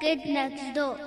Kid Next Door.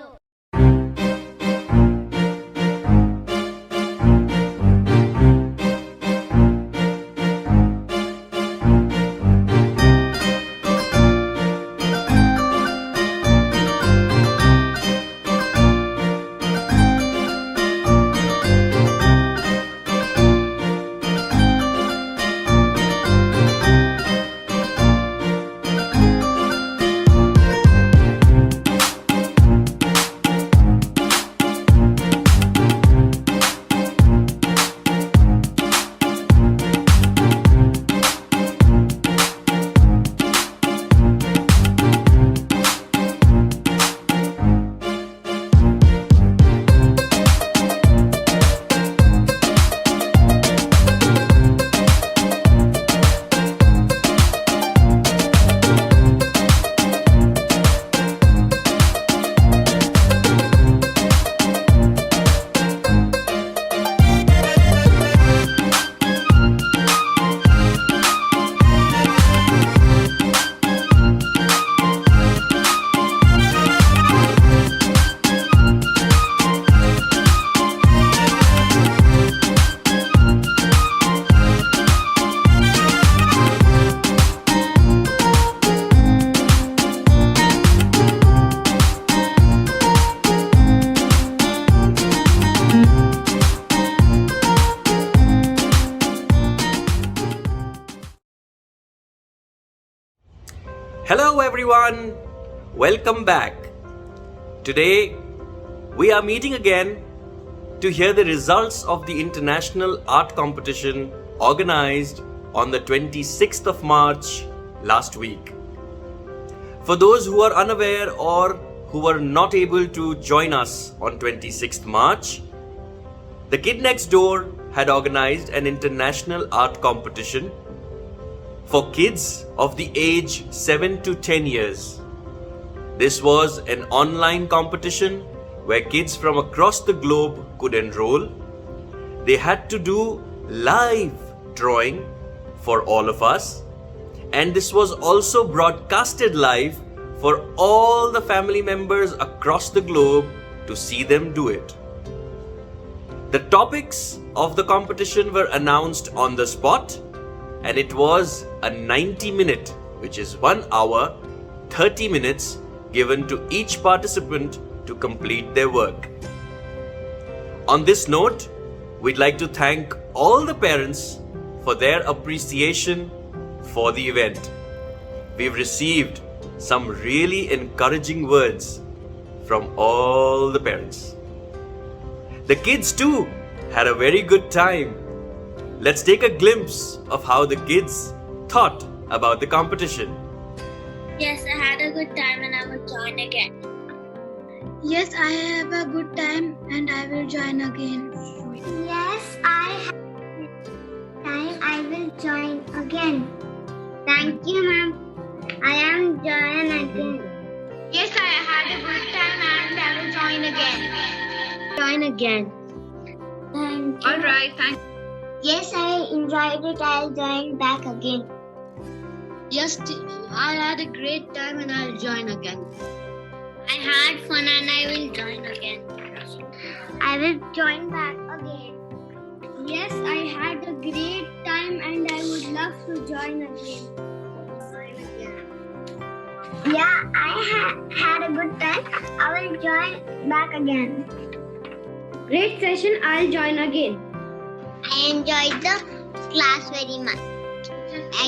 Hello everyone, welcome back. Today we are meeting again to hear the results of the International Art Competition organized on the 26th of March last week. For those who are unaware or who were not able to join us on 26th March, the Kid Next Door had organized an international art competition for kids of the age 7 to 10 years. This was an online competition where kids from across the globe could enroll. They had to do live drawing for all of us, and this was also broadcasted live for all the family members across the globe to see them do it. The topics of the competition were announced on the spot, and it was a 90-minute, which is 1 hour, 30 minutes given to each participant to complete their work. On this note, we'd like to thank all the parents for their appreciation for the event. We've received some really encouraging words from all the parents. The kids too had a very good time. Let's take a glimpse of how the kids thought about the competition. Yes, I had a good time and I will join again. Yes, I have a good time and I will join again. Yes, I have a good time. I will join again. Thank you, ma'am. I am join again. Yes, I had a good time and I will join again. Join again. Thank you. Alright, thank you. Yes, I enjoyed it. I'll join back again. Yes, I had a great time and I'll join again. I had fun and I will join again. I will join back again. Yes, I had a great time and I would love to join again. Yeah, I had a good time. I will join back again. Great session, I'll join again. I enjoyed the class very much. I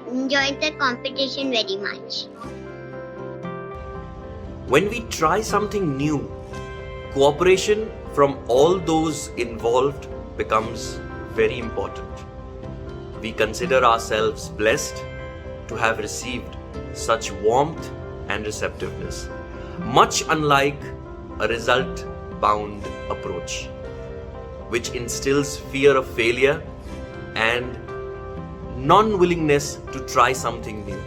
enjoyed the competition very much. When we try something new, cooperation from all those involved becomes very important. We consider ourselves blessed to have received such warmth and receptiveness, much unlike a result-bound approach, which instills fear of failure and non-willingness to try something new.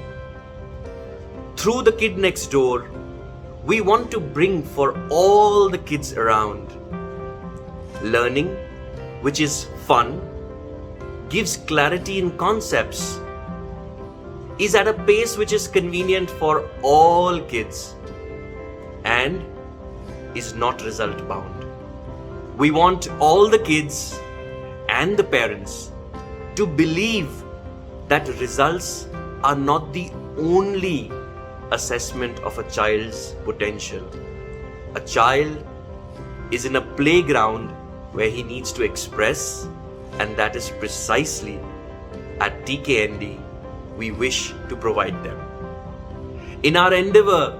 Through the Kid Next Door, we want to bring for all the kids around learning, which is fun, gives clarity in concepts, is at a pace which is convenient for all kids, and is not result bound. We want all the kids and the parents to believe that results are not the only assessment of a child's potential. A child is in a playground where he needs to express, and that is precisely at TKND we wish to provide them. In our endeavor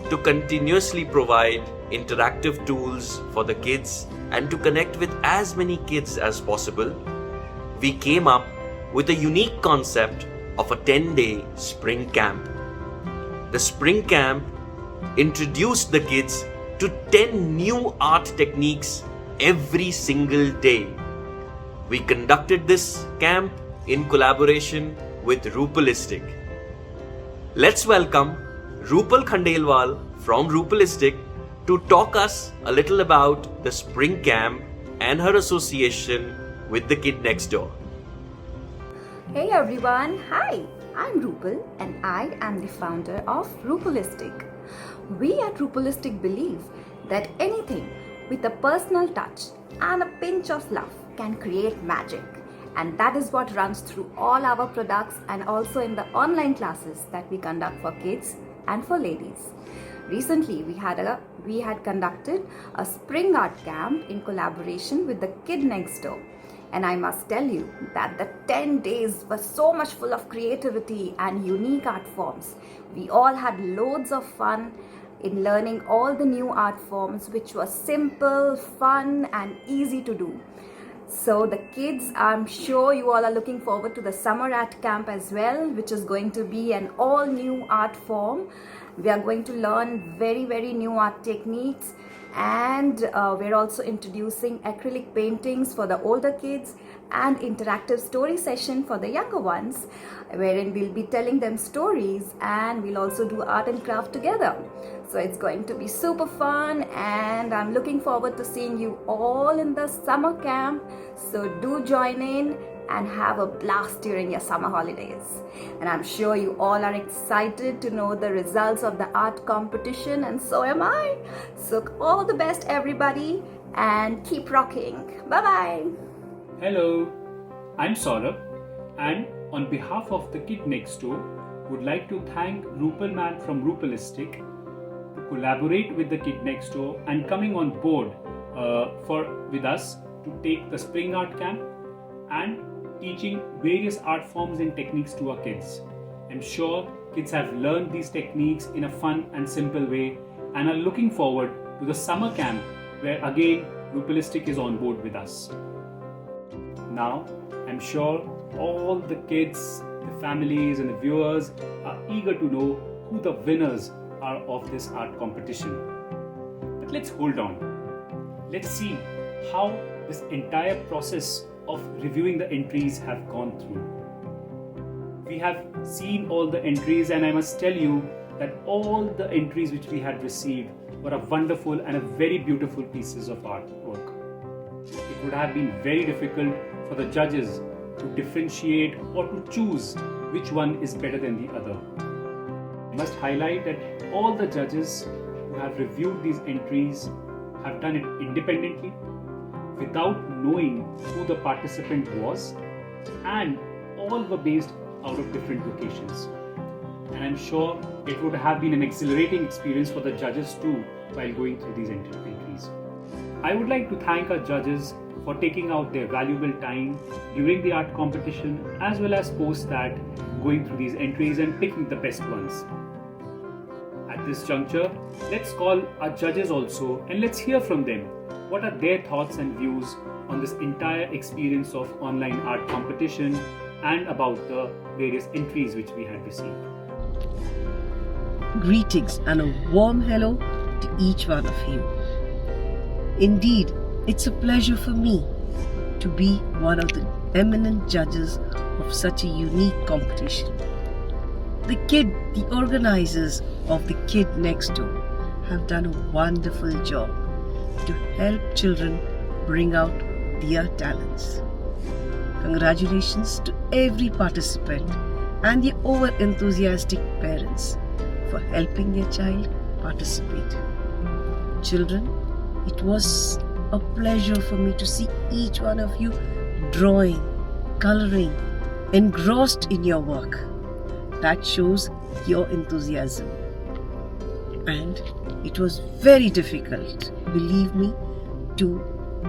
to continuously provide interactive tools for the kids and to connect with as many kids as possible, we came up with a unique concept of a 10-day spring camp. The spring camp introduced the kids to 10 new art techniques every single day. We conducted this camp in collaboration with Rupelistic. Let's welcome Rupal Khandelwal from Rupelistic to talk us a little about the spring camp and her association with the Kid Next Door. Hey everyone, hi, I'm Rupal and I am the founder of Rupelistic. We at Rupelistic believe that anything with a personal touch and a pinch of love can create magic, and that is what runs through all our products and also in the online classes that we conduct for kids and for ladies. Recently we had conducted a spring art camp in collaboration with the Kid Next Door. And I must tell you that the 10 days were so much full of creativity and unique art forms. We all had loads of fun in learning all the new art forms, which was simple, fun and easy to do. So the kids, I'm sure you all are looking forward to the summer art camp as well, which is going to be an all new art form. We are going to learn very new art techniques, and we're also introducing acrylic paintings for the older kids and interactive story session for the younger ones, wherein we'll be telling them stories and we'll also do art and craft together. So it's going to be super fun, and I'm looking forward to seeing you all in the summer camp. So do join in and have a blast during your summer holidays. And I'm sure you all are excited to know the results of the art competition, and so am I. So all the best everybody, and keep rocking. Bye bye. Hello, I'm Saurabh, and on behalf of the Kid Next Door, would like to thank Rupal Man from Rupelistic to collaborate with the Kid Next Door and coming on board with us to take the spring art camp and teaching various art forms and techniques to our kids. I'm sure kids have learned these techniques in a fun and simple way and are looking forward to the summer camp, where again Rupelistic is on board with us. Now, I'm sure all the kids, the families and the viewers are eager to know who the winners are of this art competition. But let's hold on. Let's see how this entire process of reviewing the entries have gone through. We have seen all the entries, and I must tell you that all the entries which we had received were a wonderful and a very beautiful pieces of artwork. It would have been very difficult for the judges to differentiate or to choose which one is better than the other. I must highlight that all the judges who have reviewed these entries have done it independently, without knowing who the participant was, and all were based out of different locations. And I'm sure it would have been an exhilarating experience for the judges too while going through these entries. I would like to thank our judges for taking out their valuable time during the art competition, as well as post that, going through these entries and picking the best ones. At this juncture, let's call our judges also and let's hear from them. What are their thoughts and views on this entire experience of online art competition and about the various entries which we had received? Greetings and a warm hello to each one of you. Indeed, it's a pleasure for me to be one of the eminent judges of such a unique competition. The organizers of the Kid Next Door have done a wonderful job to help children bring out their talents. Congratulations to every participant and the over-enthusiastic parents for helping their child participate. children, it was a pleasure for me to see each one of you drawing, coloring, engrossed in your work. That shows your enthusiasm. And it was very difficult, believe me, to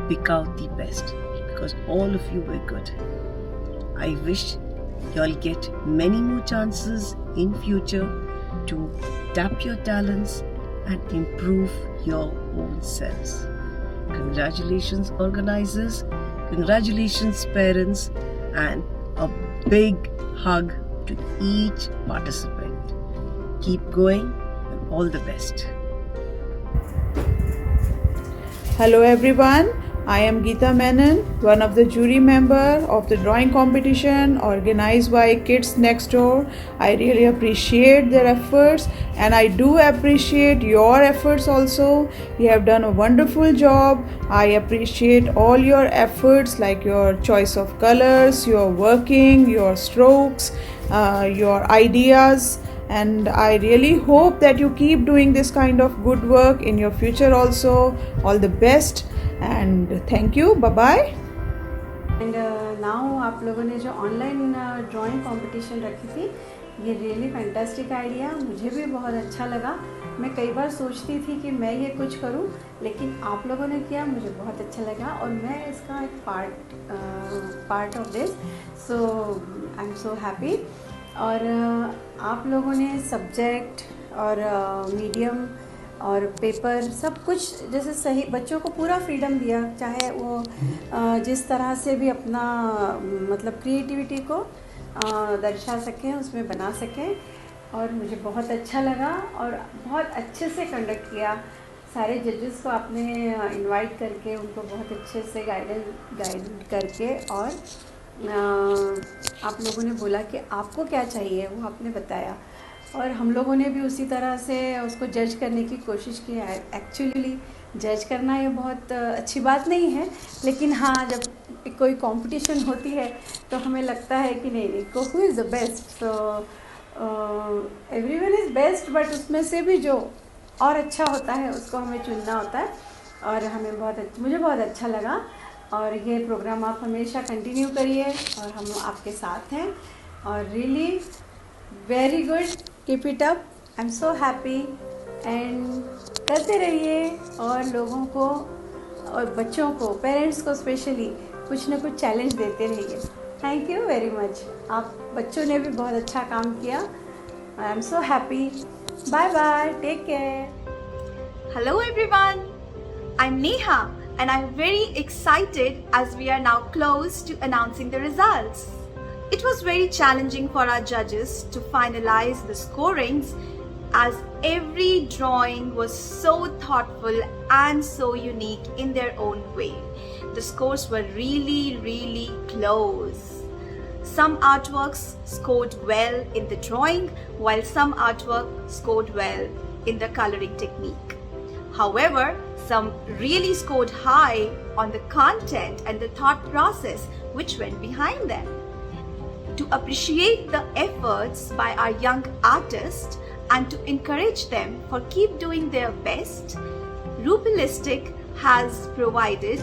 pick out the best because all of you were good. I wish you'll get many more chances in future to tap your talents and improve your own selves. Congratulations organizers, congratulations parents, and a big hug to each participant. Keep going and all the best. Hello everyone, I am Geeta Menon, one of the jury member of the drawing competition organized by Kids Next Door. I really appreciate their efforts and I do appreciate your efforts also. You have done a wonderful job. I appreciate all your efforts like your choice of colors, your working, your strokes, your ideas. And I really hope that you keep doing this kind of good work in your future also. All the best and thank you. Bye bye. And now आप लोगों ने जो online drawing competition रखी थी, ये really fantastic idea, मुझे भी बहुत अच्छा लगा. मैं कई बार सोचती थी कि मैं ये कुछ करूं, लेकिन आप लोगों ने किया, मुझे बहुत अच्छा लगा और मैं इसका एक part of this. So I am so happy. और आप लोगों ने सब्जेक्ट और मीडियम और पेपर सब कुछ जैसे सही, बच्चों को पूरा फ्रीडम दिया, चाहे वो जिस तरह से भी अपना मतलब क्रिएटिविटी को दर्शा सकें, उसमें बना सकें. और मुझे बहुत अच्छा लगा और बहुत अच्छे से कंडक्ट किया. सारे जजेस को आपने इनवाइट करके उनको बहुत अच्छे से गाइड करके और आप लोगों ने बोला कि आपको क्या चाहिए वो आपने बताया और हम लोगों ने भी उसी तरह से उसको जज करने की कोशिश की. एक्चुअली जज करना ये बहुत अच्छी बात नहीं है, लेकिन हाँ जब कोई कंपटीशन होती है तो हमें लगता है कि नहीं who is the best. So everyone is best, but उसमें से भी जो और अच्छा होता है उसको हमें चुनना होता है. और हमें मुझे बहुत अच्छा लगा और ये प्रोग्राम आप हमेशा कंटिन्यू करिए और हम आपके साथ हैं. और really very good, keep it up. I am so happy and करते रहिए और लोगों को और बच्चों को, पेरेंट्स को स्पेशली कुछ ना कुछ चैलेंज देते रहिए. Thank you very much. आप बच्चों ने भी बहुत अच्छा काम किया. I am so happy. Bye bye, take care. Hello everyone, I'm Neha and I'm very excited as we are now close to announcing the results. It was very challenging for our judges to finalize the scorings as every drawing was so thoughtful and so unique in their own way. The scores were really close. Some artworks scored well in the drawing while some artwork scored well in the coloring technique. However, some really scored high on the content and the thought process which went behind them. To appreciate the efforts by our young artists and to encourage them for keep doing their best, Rupilistic has provided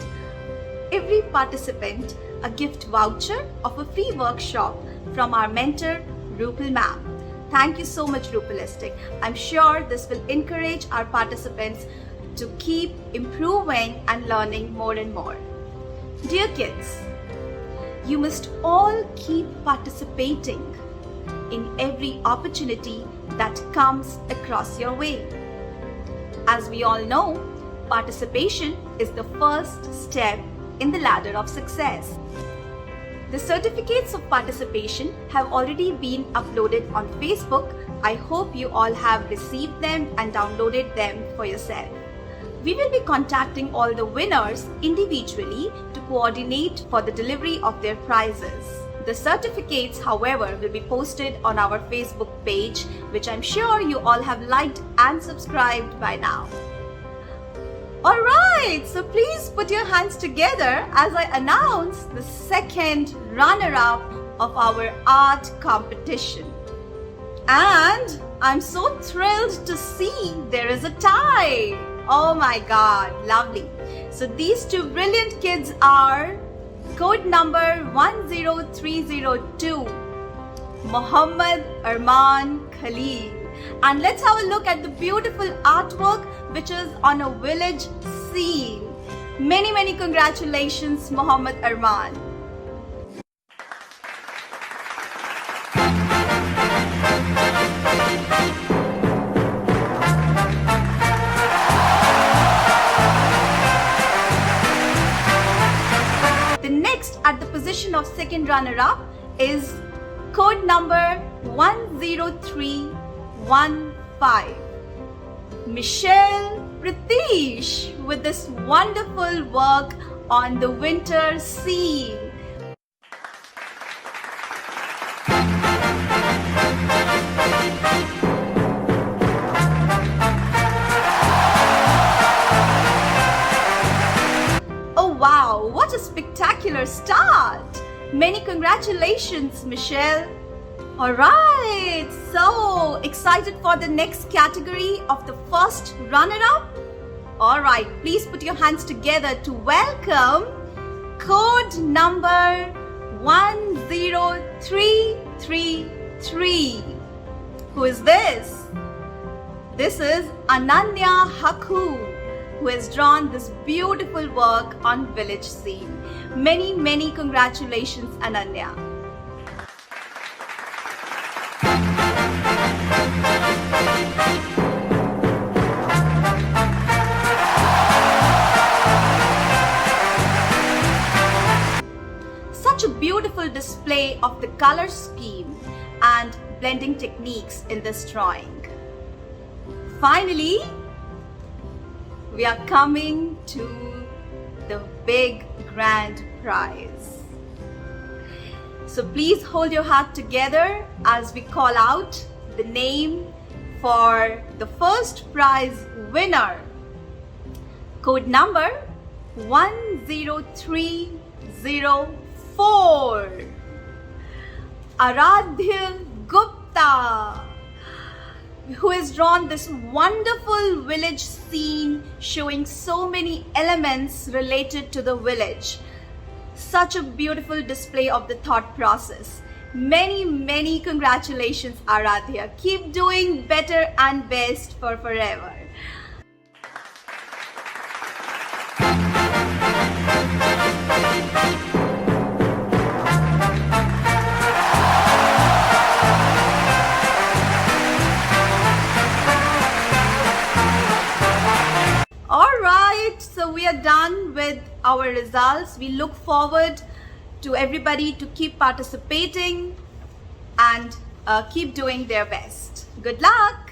every participant a gift voucher of a free workshop from our mentor Rupal ma'am. Thank you so much Rupilistic. I'm sure this will encourage our participants to keep improving and learning more and more. Dear kids, you must all keep participating in every opportunity that comes across your way. As we all know, participation is the first step in the ladder of success. The certificates of participation have already been uploaded on Facebook. I hope you all have received them and downloaded them for yourself. We will be contacting all the winners individually to coordinate for the delivery of their prizes. The certificates, however, will be posted on our Facebook page, which I'm sure you all have liked and subscribed by now. Alright, so please put your hands together as I announce the second runner-up of our art competition. And I'm so thrilled to see there is a tie. Oh my God, lovely. So these two brilliant kids are code number 10302, Muhammad Arman Khalil. And let's have a look at the beautiful artwork which is on a village scene. Many congratulations, Muhammad Arman. The next at the position of second runner-up is code number 10315, Michelle Pratish, with this wonderful work on the winter scene. Oh wow, what a spectacular start! Many congratulations, Michelle. Alright, so excited for the next category of the first runner-up? Alright, please put your hands together to welcome code number 10333. Who is this? This is Ananya Haku, who has drawn this beautiful work on village scene. Many congratulations, Ananya. Such a beautiful display of the color scheme and blending techniques in this drawing. Finally, we are coming to the big grand prize. So please hold your heart together as we call out the name for the first prize winner. Code number 10304, Aradhya Gupta, who has drawn this wonderful village scene showing so many elements related to the village. Such a beautiful display of the thought process. Many congratulations, Aradhya. Keep doing better and best for forever. Alright, so we are done with our results. We look forward to everybody to keep participating and keep doing their best. Good luck!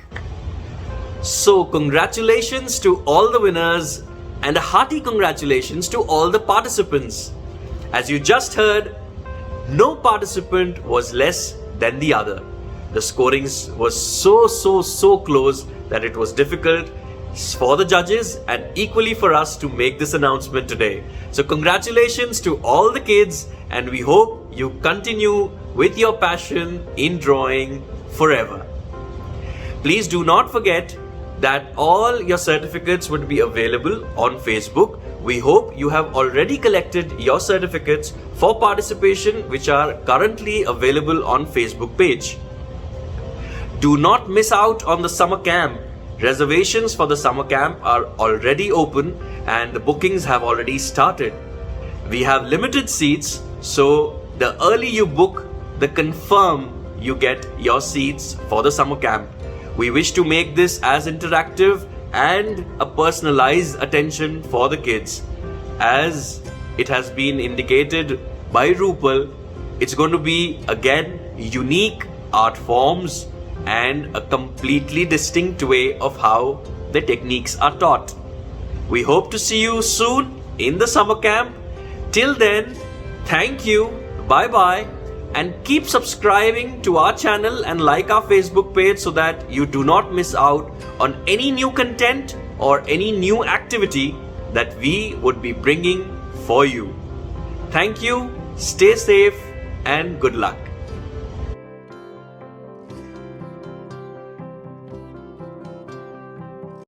So, congratulations to all the winners and a hearty congratulations to all the participants. As you just heard, no participant was less than the other. The scorings was so close that it was difficult for the judges and equally for us to make this announcement today. So congratulations to all the kids, and we hope you continue with your passion in drawing forever. Please do not forget that all your certificates would be available on Facebook. We hope you have already collected your certificates for participation, which are currently available on Facebook page. Do not miss out on the summer camp. Reservations for the summer camp are already open and the bookings have already started. We have limited seats, so the early you book, the confirm you get your seats for the summer camp. We wish to make this as interactive and a personalized attention for the kids. As it has been indicated by Rupal, it's going to be again unique art forms and a completely distinct way of how the techniques are taught. We hope to see you soon in the summer camp. Till then, thank you, bye bye, and keep subscribing to our channel and like our Facebook page so that you do not miss out on any new content or any new activity that we would be bringing for you. Thank you, stay safe, and good luck.